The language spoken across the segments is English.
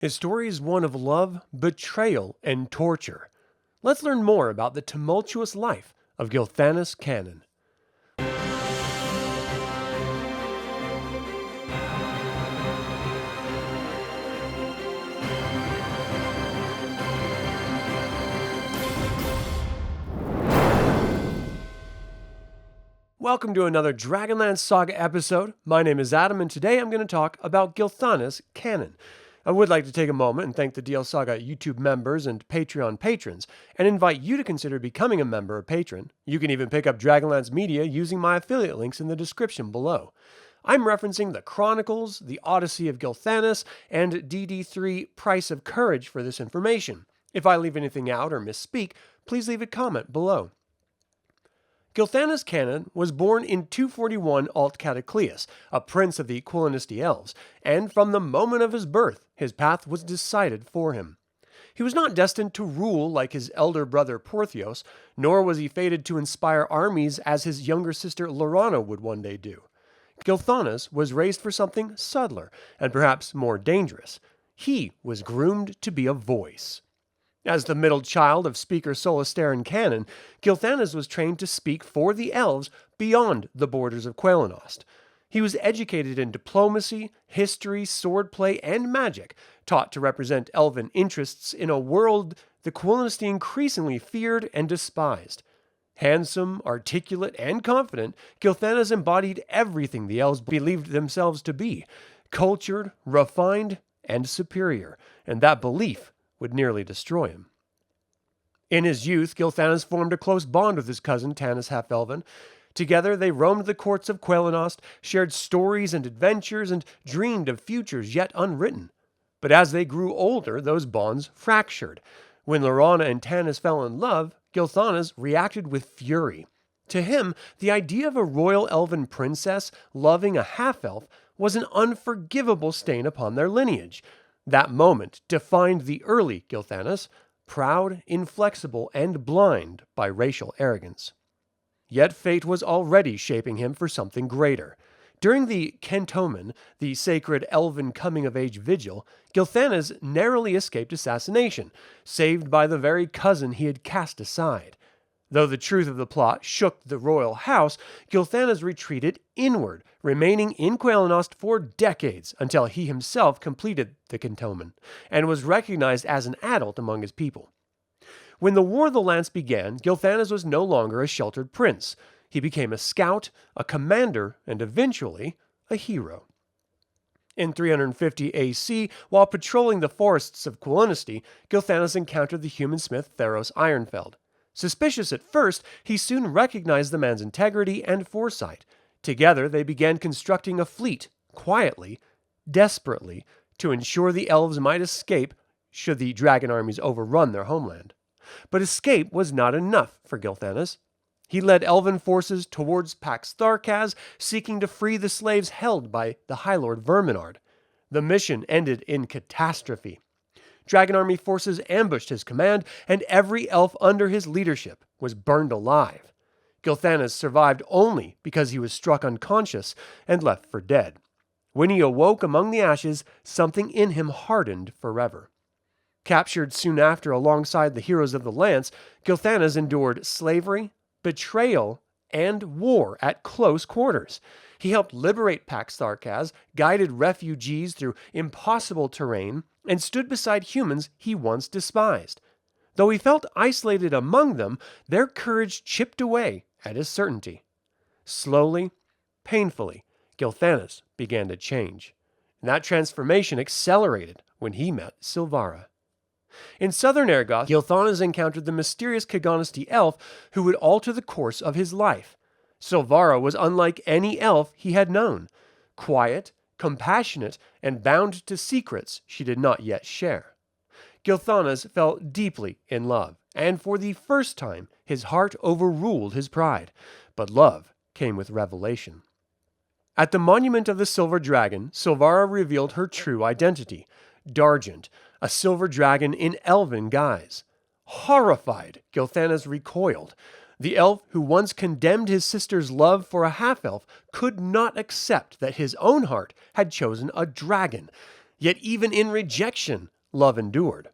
His story is one of love, betrayal, and torture. Let's learn more about the tumultuous life of Gilthanas Kanan. Welcome to another DragonLance Saga episode. My name is Adam, and today I'm going to talk about Gilthanas Kanan. I would like to take a moment and thank the DL Saga YouTube members and Patreon patrons, and invite you to consider becoming a member or patron. You can even pick up DragonLance media using my affiliate links in the description below. I'm referencing the Chronicles, the Odyssey of Gilthanas, and DD3 Price of Courage for this information. If I leave anything out or misspeak, please leave a comment below. Gilthanas Kanan was born in 241 Alt Cataclysm, a prince of the Qualinosti elves, and from the moment of his birth, his path was decided for him. He was not destined to rule like his elder brother Porthios, nor was he fated to inspire armies as his younger sister Laurana would one day do. Gilthanas was raised for something subtler and perhaps more dangerous. He was groomed to be a voice. As the middle child of Speaker Solostaran Kanan, Gilthanas was trained to speak for the elves beyond the borders of Qualinost. He was educated in diplomacy, history, swordplay, and magic, taught to represent elven interests in a world the Qualinosti increasingly feared and despised. Handsome, articulate, and confident, Gilthanas embodied everything the elves believed themselves to be: cultured, refined, and superior, and that belief would nearly destroy him. In his youth, Gilthanas formed a close bond with his cousin Tanis Half-Elven. Together they roamed the courts of Qualinost, shared stories and adventures, and dreamed of futures yet unwritten. But as they grew older, those bonds fractured. When Laurana and Tanis fell in love, Gilthanas reacted with fury. To him, the idea of a royal elven princess loving a half-elf was an unforgivable stain upon their lineage. That moment defined the early Gilthanas, proud, inflexible, and blind by racial arrogance. Yet fate was already shaping him for something greater. During the Kentomen, the sacred elven coming-of-age vigil, Gilthanas narrowly escaped assassination, saved by the very cousin he had cast aside. Though the truth of the plot shook the royal house, Gilthanas retreated inward, remaining in Qualinost for decades until he himself completed the Kentomen, and was recognized as an adult among his people. When the War of the Lance began, Gilthanas was no longer a sheltered prince. He became a scout, a commander, and eventually a hero. In 350 AC, while patrolling the forests of Qualinosti, Gilthanas encountered the human smith Theros Ironfeld. Suspicious at first, he soon recognized the man's integrity and foresight. Together, they began constructing a fleet, quietly, desperately, to ensure the elves might escape should the dragon armies overrun their homeland. But escape was not enough for Gilthanas. He led elven forces towards Pax Tharkaz, seeking to free the slaves held by the High Lord Verminard. The mission ended in catastrophe. Dragon army forces ambushed his command, and every elf under his leadership was burned alive. Gilthanas survived only because he was struck unconscious and left for dead. When he awoke among the ashes, something in him hardened forever. Captured soon after alongside the heroes of the Lance, Gilthanas endured slavery, betrayal, and war at close quarters. He helped liberate Pax Tharkaz, guided refugees through impossible terrain, and stood beside humans he once despised. Though he felt isolated among them, their courage chipped away at his certainty. Slowly, painfully, Gilthanas began to change. And that transformation accelerated when he met Silvara. In southern Ergoth, Gilthanas encountered the mysterious Kagonisti elf who would alter the course of his life. Silvara was unlike any elf he had known. Quiet, compassionate, and bound to secrets she did not yet share. Gilthanas fell deeply in love, and for the first time his heart overruled his pride. But love came with revelation. At the monument of the Silver Dragon, Silvara revealed her true identity: Dargent, a silver dragon in elven guise. Horrified, Gilthanas recoiled. The elf who once condemned his sister's love for a half-elf could not accept that his own heart had chosen a dragon. Yet even in rejection, love endured.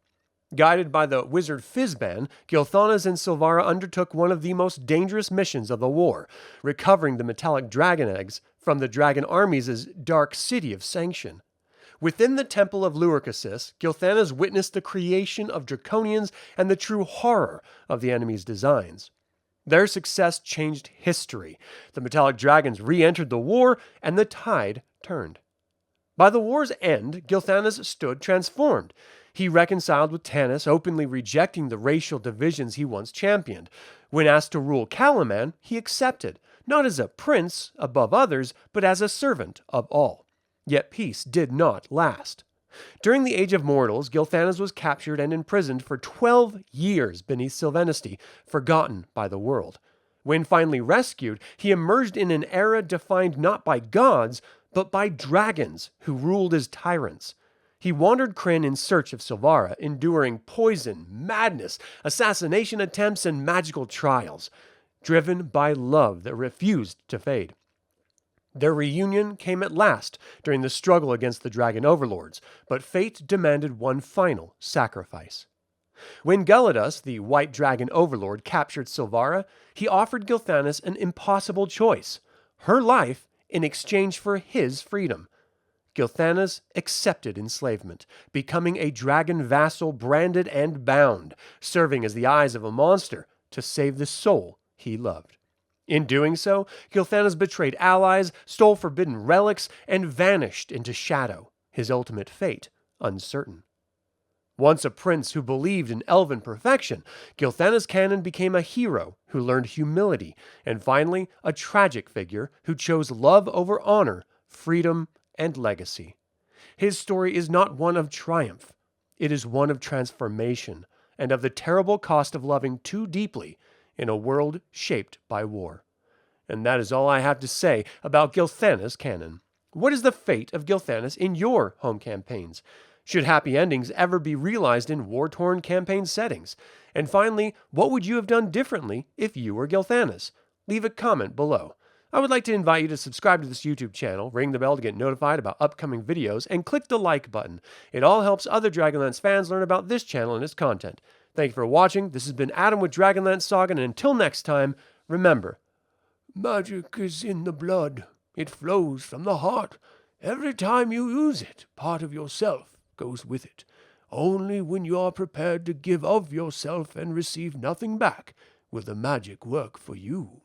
Guided by the wizard Fizban, Gilthanas and Silvara undertook one of the most dangerous missions of the war, recovering the metallic dragon eggs from the dragon armies' dark city of Sanction. Within the temple of Luercasis, Gilthanas witnessed the creation of draconians and the true horror of the enemy's designs. Their success changed history. The metallic dragons re-entered the war, and the tide turned. By the war's end, Gilthanas stood transformed. He reconciled with Tanis, openly rejecting the racial divisions he once championed. When asked to rule Calaman, he accepted, not as a prince above others, but as a servant of all. Yet peace did not last. During the Age of Mortals, Gilthanas was captured and imprisoned for 12 years beneath Sylvanesti, forgotten by the world. When finally rescued, he emerged in an era defined not by gods, but by dragons who ruled as tyrants. He wandered Krynn in search of Silvara, enduring poison, madness, assassination attempts, and magical trials, driven by love that refused to fade. Their reunion came at last during the struggle against the dragon overlords, but fate demanded one final sacrifice. When Geladas, the white dragon overlord, captured Silvara, he offered Gilthanas an impossible choice: her life in exchange for his freedom. Gilthanas accepted enslavement, becoming a dragon vassal branded and bound, serving as the eyes of a monster to save the soul he loved. In doing so, Gilthanas betrayed allies, stole forbidden relics, and vanished into shadow, his ultimate fate uncertain. Once a prince who believed in elven perfection, Gilthanas Kanan became a hero who learned humility, and finally a tragic figure who chose love over honor, freedom, and legacy. His story is not one of triumph. It is one of transformation, and of the terrible cost of loving too deeply in a world shaped by war. And that is all I have to say about Gilthanas Kanan. What is the fate of Gilthanas in your home campaigns? Should happy endings ever be realized in war-torn campaign settings? And finally, what would you have done differently if you were Gilthanas? Leave a comment below. I would like to invite you to subscribe to this YouTube channel, ring the bell to get notified about upcoming videos, and click the like button. It all helps other DragonLance fans learn about this channel and its content. Thank you for watching. This has been Adam with DragonLance Saga, and until next time, remember, magic is in the blood. It flows from the heart. Every time you use it, part of yourself goes with it. Only when you are prepared to give of yourself and receive nothing back will the magic work for you.